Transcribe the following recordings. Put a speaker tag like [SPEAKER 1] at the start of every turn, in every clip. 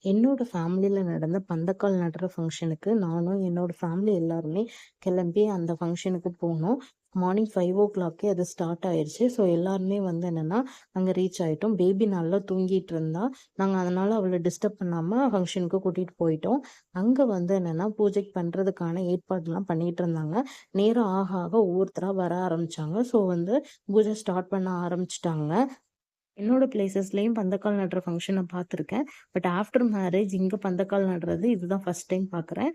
[SPEAKER 1] என்னோட ஃபேமிலியில நடந்த பந்தக்கால் நடுற ஃபங்ஷனுக்கு நானும் என்னோட ஃபேமிலி எல்லாருமே கிளம்பி அந்த ஃபங்ஷனுக்கு போனோம். மார்னிங் 5:00 அது ஸ்டார்ட் ஆயிருச்சு. ஸோ எல்லாருமே வந்து என்னன்னா, அங்க ரீச் ஆயிட்டோம். பேபி நல்லா தூங்கிட்டு இருந்தா. நாங்க அதனால அவள டிஸ்டர்ப் பண்ணாம ஃபங்ஷனுக்கு கூட்டிட்டு போயிட்டோம். அங்க வந்து என்னன்னா, பூஜைக்கு பண்றதுக்கான ஏற்பாடுலாம் பண்ணிட்டு இருந்தாங்க. நேரம் ஆக ஆக ஒவ்வொருத்தரா வர ஆரம்பிச்சாங்க. ஸோ வந்து பூஜை ஸ்டார்ட் பண்ண ஆரம்பிச்சுட்டாங்க. என்னோட பிளேஸஸ்லயும் பந்தக்கால் நடுற ஃபங்ஷன் நான் பார்த்துருக்கேன். பட் ஆஃப்டர் மேரேஜ் இங்க பந்தக்கால் நடுறது இதுதான் ஃபர்ஸ்ட் டைம் பார்க்குறேன்.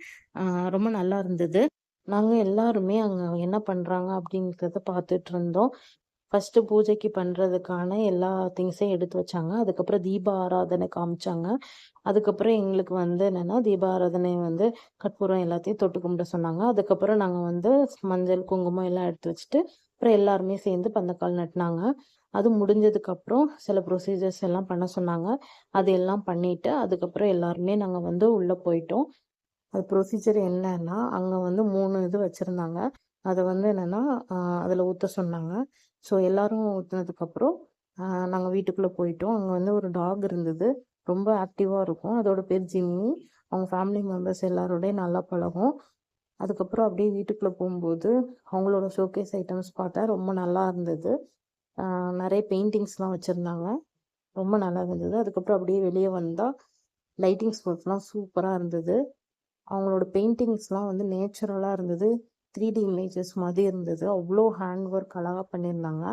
[SPEAKER 1] ரொம்ப நல்லா இருந்தது. நாங்க எல்லாருமே அங்க என்ன பண்றாங்க அப்படிங்கிறத பார்த்துட்டு இருந்தோம். ஃபர்ஸ்ட்டு பூஜைக்கு பண்றதுக்கான எல்லா திங்ஸையும் எடுத்து வச்சாங்க. அதுக்கப்புறம் தீப ஆராதனை காமிச்சாங்க. அதுக்கப்புறம் எங்களுக்கு வந்து என்னன்னா, தீப ஆராதனை வந்து கற்பூரம் எல்லாத்தையும் தொட்டு கும்பிட சொன்னாங்க. அதுக்கப்புறம் நாங்க வந்து மஞ்சள், குங்குமம் எல்லாம் எடுத்து வச்சுட்டு, அப்புறம் எல்லாருமே சேர்ந்து பந்தக்கால் நட்டுனாங்க. அது முடிஞ்சதுக்கப்புறம் சில ப்ரொசீஜர்ஸ் எல்லாம் பண்ண சொன்னாங்க. அது எல்லாம் பண்ணிட்டு, அதுக்கப்புறம் எல்லாருமே நாங்க வந்து உள்ள போயிட்டோம். அது ப்ரொசீஜர் என்னன்னா, அங்க வந்து 3 இது வச்சிருந்தாங்க. அத வந்து என்னன்னா, அ அதுல ஊத்த சொன்னாங்க. ஸோ எல்லாரும் ஊத்துனதுக்கப்புறம், அ நாங்க வீட்டுக்குள்ள போயிட்டோம். அங்க வந்து ஒரு டாக் இருந்தது. ரொம்ப ஆக்டிவா இருக்கும். அதோட பேர் ஜிம்மி. அவங்க ஃபேமிலி மெம்பர்ஸ் எல்லாரோடையும் நல்லா பழகும். அதுக்கப்புறம் அப்படியே வீட்டுக்குள்ள போம்போது, அவங்களோட ஷோகேஸ் ஐட்டம்ஸ் பார்த்தேன். ரொம்ப நல்லா இருந்தது. அ நெறைய பெயிண்டிங்ஸ்லாம் வச்சிருந்தாங்க. ரொம்ப நல்லா இருந்தது. அதுக்கப்புறம் அப்படியே வெளிய வந்தா, லைட்டிங்ஸ் ஒர்க்லாம் சூப்பரா இருந்தது. அவங்களோட பெயிண்டிங்ஸ்லாம் வந்து நேச்சுரலா இருந்தது. 3D இமேஜஸ் மாதிரி இருந்தது. அவ்ளோ ஹேண்ட் ஒர்க் அழகா பண்ணியிருந்தாங்க.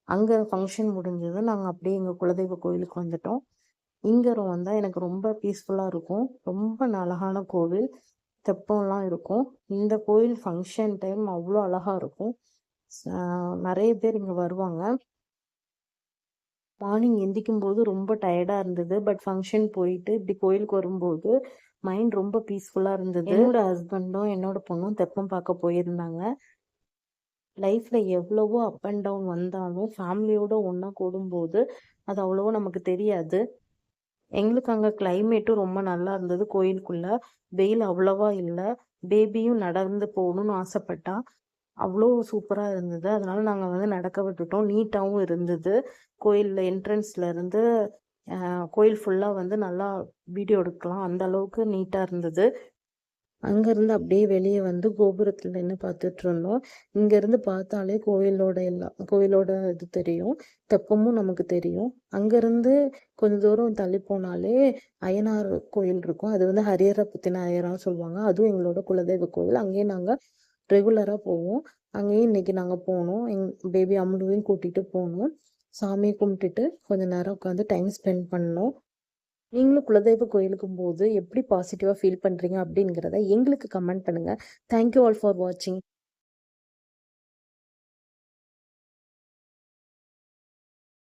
[SPEAKER 1] அங்க ஃபங்ஷன் முடிஞ்சது. நாங்க அப்படியே எங்க குலதெய்வ கோயிலுக்கு வந்துட்டோம். இங்க வந்தா எனக்கு ரொம்ப பீஸ்ஃபுல்லா இருக்கும். ரொம்ப அழகான கோவில். தெப்பம்லாம் இருக்கும். இந்த கோயில் ஃபங்ஷன் டைம் அவ்ளோ அழகா இருக்கும். ச நெறைய பேர் இங்க வருவாங்க. மார்னிங் எந்திக்கும்போது ரொம்ப டயர்டா இருந்தது. பட் ஃபங்ஷன் போயிட்டு இப்படி கோயிலுக்கு வரும்போது, மைண்ட் ரொம்ப பீஸ்ஃபுல்லா இருந்தது. என்னோட ஹஸ்பண்டும், என்னோட பொண்ணும் தெப்பம் பார்க்க போயிருந்தாங்க. லைஃப்ல எவ்வளவோ அப் அண்ட் டவுன் வந்தாலும், ஃபேமிலியோட ஒண்ணா கூடும்போது, அது அவ்வளவா நமக்கு தெரியாது. எங்களுக்கு அங்க கிளைமேட்டும் ரொம்ப நல்லா இருந்தது கோயிலுக்குள்ள. வெயில் அவ்வளவா இல்ல. பேபியும் நடந்து போகணும்னு ஆசைப்பட்டா. அவ்ளோ சூப்பரா இருந்தது. அதனால நாங்க வந்து நடக்க விட்டுட்டோம். நீட்டாவும் இருந்தது. கோயில்ல என்ட்ரன்ஸ்ல இருந்து கோயில் ஃபுல்லா வந்து நல்லா வீடியோ எடுக்கலாம். அந்த அளவுக்கு நீட்டா இருந்தது. அங்கருந்து அப்படியே வெளிய வந்து கோபுரத்துல நின்னு பார்த்துட்டுருந்தோம். இங்கருந்து பார்த்தாலே கோயிலோட இது தெரியும். தெப்பமும் நமக்கு தெரியும். அங்கருந்து கொஞ்சம் தூரம் தள்ளி போனாலே அய்யனார் கோயில் இருக்கும். அது வந்து ஹரியர பத்தின அய்யனார் சொல்லுவாங்க. அதுவும் எங்களோட குலதெய்வ கோயில். அங்கேயும் நாங்க ரெகுலரா போவோம். அங்கேயும் இன்னைக்கு நாங்க போனோம். பேபி அம்முலுவையும் கூட்டிட்டு போனோம். சாமி கும்பிட்டுட்டு கொஞ்ச நேரம் உட்காந்து டைம் ஸ்பெண்ட் பண்ணோம். நீங்களும் குலதெய்வ கோயிலுக்கும் போது எப்படி பாசிட்டிவா ஃபீல் பண்றீங்க அப்படிங்கிறத எங்களுக்கு கமெண்ட் பண்ணுங்க. தேங்க் யூ ஆல் ஃபார் வாட்சிங்.